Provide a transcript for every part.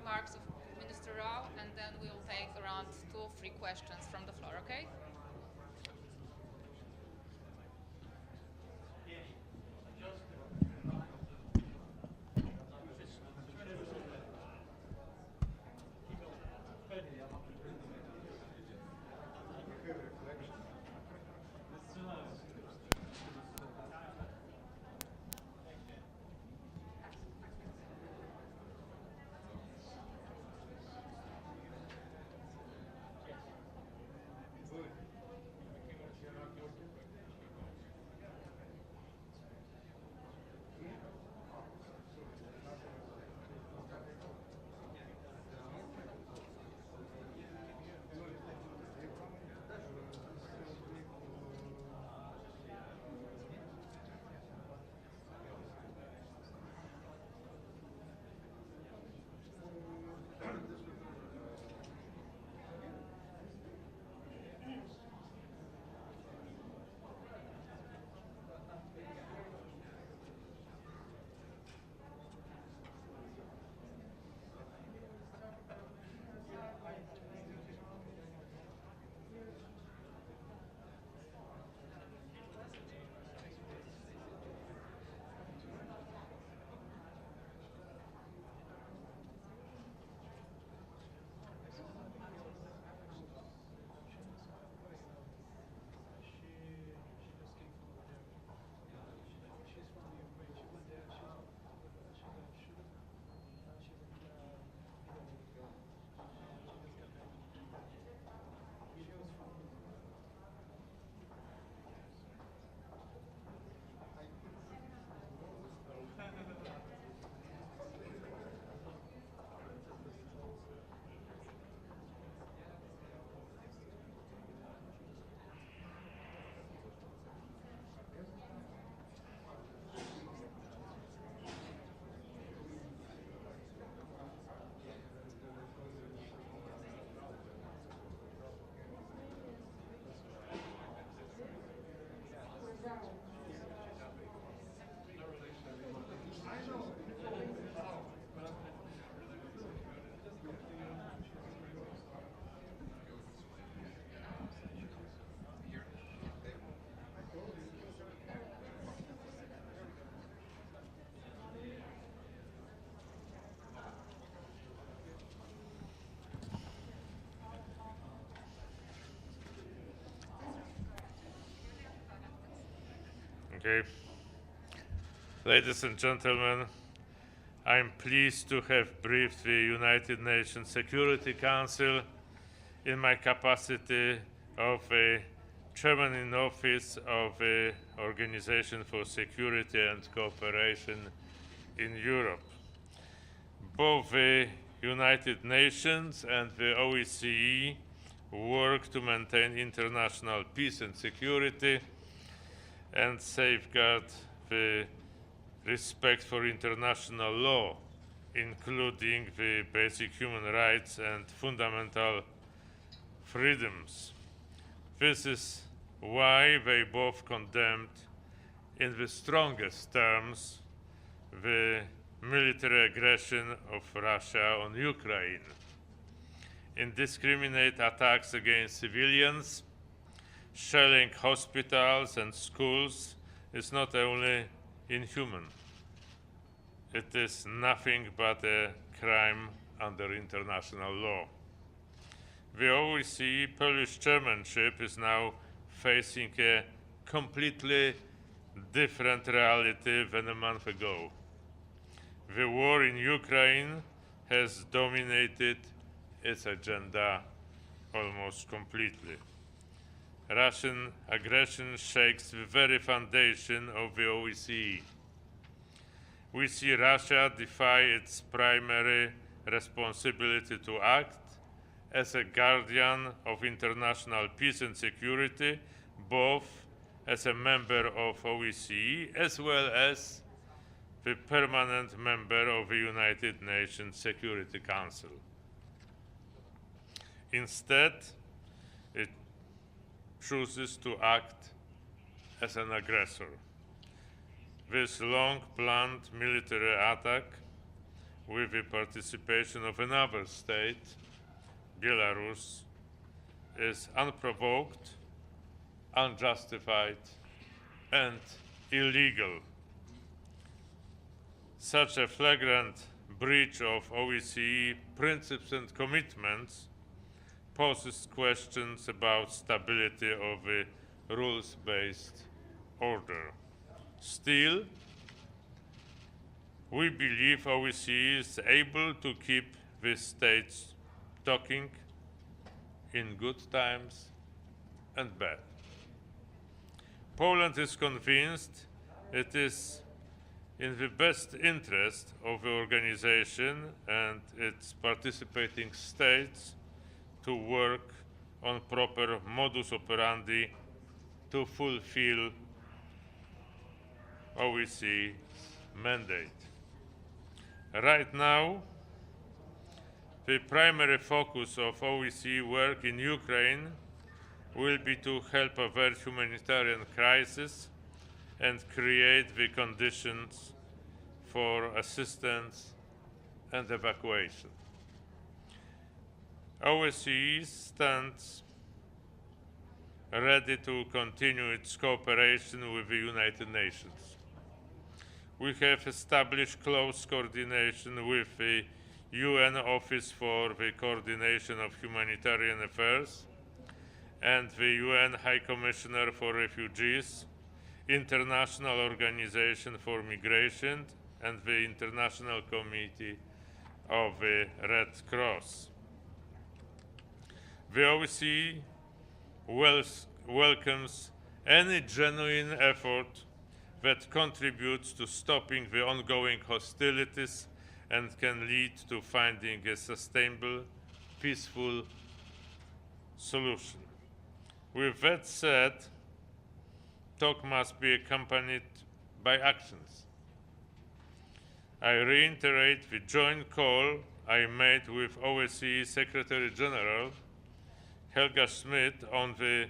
remarks of Minister Rao, and then we will take around 2 or 3 questions from the floor, okay? Okay. Ladies and gentlemen, I'm pleased to have briefed the United Nations Security Council in my capacity of a chairman in office of the Organization for Security and Cooperation in Europe. Both the United Nations and the OSCE work to maintain international peace and security and safeguard the respect for international law, including the basic human rights and fundamental freedoms. This is why they both condemned in the strongest terms the military aggression of Russia on Ukraine, indiscriminate attacks against civilians, shelling hospitals and schools is not only inhuman, it is nothing but a crime under international law. The OSCE Polish chairmanship is now facing a completely different reality than a month ago. The war in Ukraine has dominated its agenda almost completely. Russian aggression shakes the very foundation of the OSCE. We see Russia defy its primary responsibility to act as a guardian of international peace and security, both as a member of OSCE as well as the permanent member of the United Nations Security Council. Instead, it chooses to act as an aggressor. This long-planned military attack with the participation of another state, Belarus, is unprovoked, unjustified, and illegal. Such a flagrant breach of OSCE principles and commitments poses questions about stability of a rules-based order. Still, we believe OSCE is able to keep the states talking in good times and bad. Poland is convinced it is in the best interest of the organization and its participating states to work on proper modus operandi to fulfill OSCE mandate. Right now, the primary focus of OSCE work in Ukraine will be to help avert humanitarian crisis and create the conditions for assistance and evacuation. OSCE stands ready to continue its cooperation with the United Nations. We have established close coordination with the UN Office for the Coordination of Humanitarian Affairs and the UN High Commissioner for Refugees, International Organization for Migration, and the International Committee of the Red Cross. The OSCE welcomes any genuine effort that contributes to stopping the ongoing hostilities and can lead to finding a sustainable, peaceful solution. With that said, talk must be accompanied by actions. I reiterate the joint call I made with OSCE Secretary General Helga Schmidt on the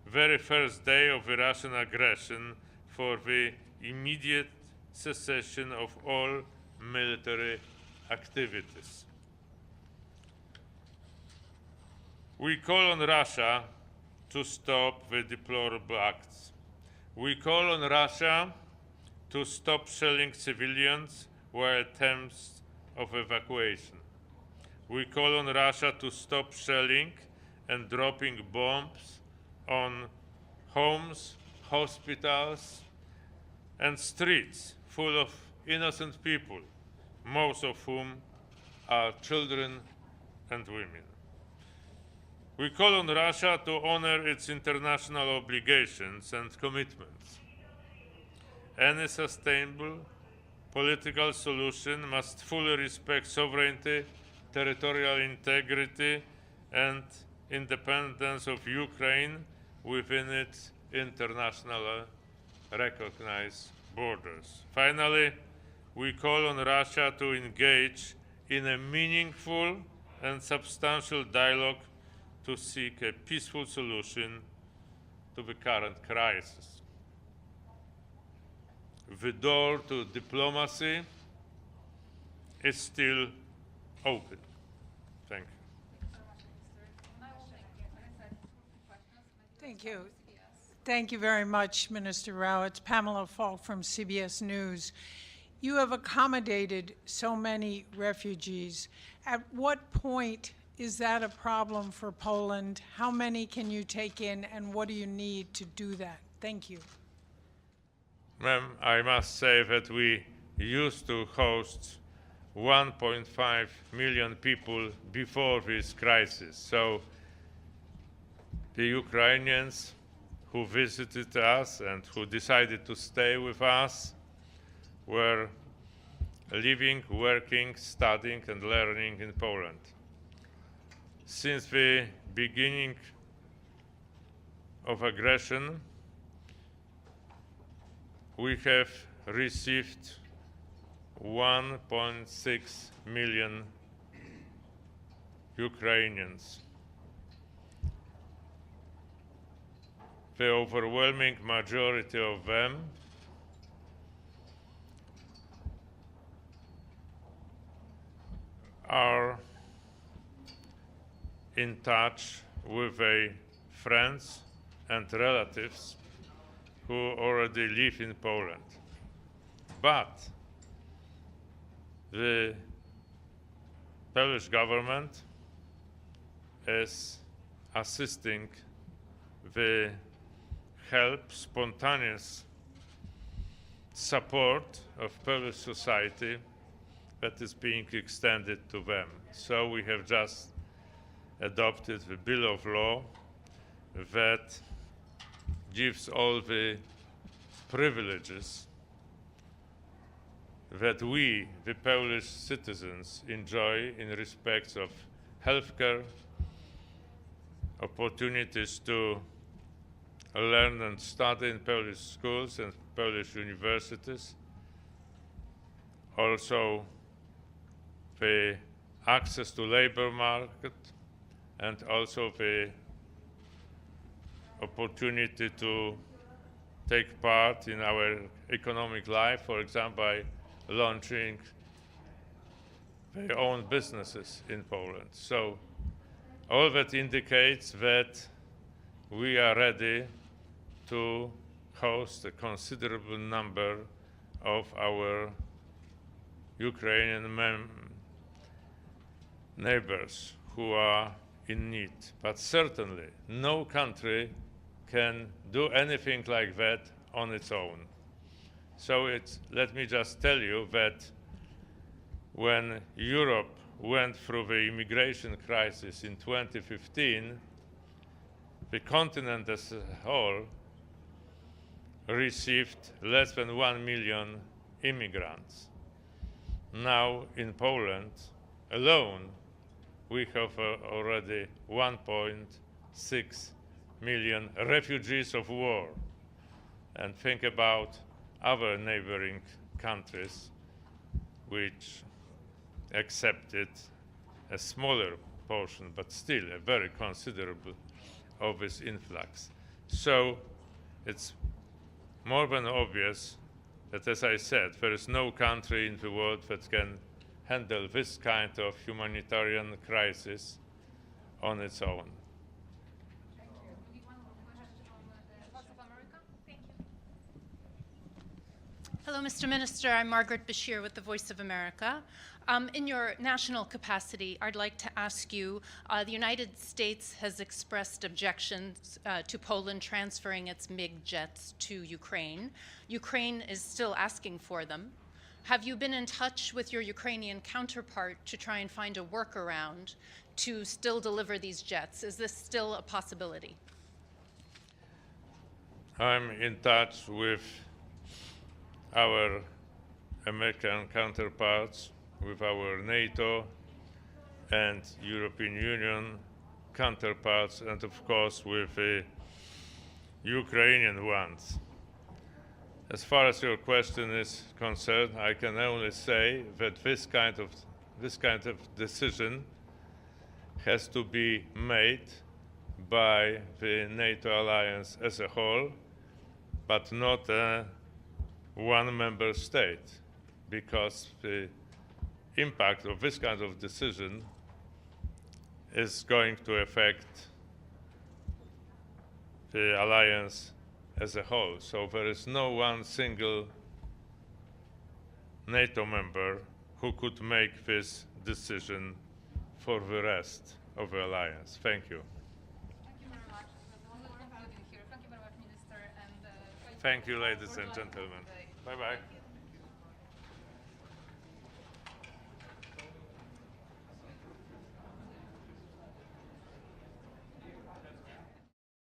very first day of the Russian aggression for the immediate cessation of all military activities. We call on Russia to stop the deplorable acts. We call on Russia to stop shelling civilians while attempts of evacuation. We call on Russia to stop shelling and dropping bombs on homes, hospitals, and streets full of innocent people, most of whom are children and women. We call on Russia to honor its international obligations and commitments. Any sustainable political solution must fully respect sovereignty, territorial integrity, and independence of Ukraine within its international recognized borders. Finally, we call on Russia to engage in a meaningful and substantial dialogue to seek a peaceful solution to the current crisis. The door to diplomacy is still open. Thank you. Thank you. Thank you very much, Minister Rao. It's Pamela Falk from CBS News. You have accommodated so many refugees. At what point is that a problem for Poland? How many can you take in, and what do you need to do that? Thank you. Ma'am, I must say that we used to host 1.5 million people before this crisis. So the Ukrainians who visited us and who decided to stay with us were living, working, studying, and learning in Poland. Since the beginning of aggression, we have received 1.6 million Ukrainians. The overwhelming majority of them are in touch with friends and relatives who already live in Poland. But the Polish government is assisting the help, spontaneous support of Polish society that is being extended to them. So we have just adopted the Bill of Law that gives all the privileges that we, the Polish citizens, enjoy in respect of healthcare, opportunities to learn and study in Polish schools and Polish universities, also the access to labor market, and also the opportunity to take part in our economic life, for example, by launching their own businesses in Poland. So all that indicates that we are ready to host a considerable number of our Ukrainian neighbors who are in need. But certainly no country can do anything like that on its own. So let me just tell you that when Europe went through the immigration crisis in 2015, the continent as a whole received less than 1 million immigrants. Now in Poland alone, we have already 1.6 million refugees of war. And think about other neighboring countries which accepted a smaller portion, but still a very considerable of this influx. So it's more than obvious that, as I said, there is no country in the world that can handle this kind of humanitarian crisis on its own. Hello, Mr. Minister. I'm Margaret Bashir with the Voice of America. In your national capacity, I'd like to ask you, the United States has expressed objections to Poland transferring its MiG jets to Ukraine. Ukraine is still asking for them. Have you been in touch with your Ukrainian counterpart to try and find a workaround to still deliver these jets? Is this still a possibility? I'm in touch with our American counterparts, with our NATO and European Union counterparts, and of course with the Ukrainian ones. As far as your question is concerned, I can only say that this kind of decision has to be made by the NATO alliance as a whole, but not one member state, because the impact of this kind of decision is going to affect the alliance as a whole. So there is no one single NATO member who could make this decision for the rest of the alliance. Thank you. Thank you very much. We will conclude here. Thank you very much, Minister. And Thank you, ladies and gentlemen. Bye-bye.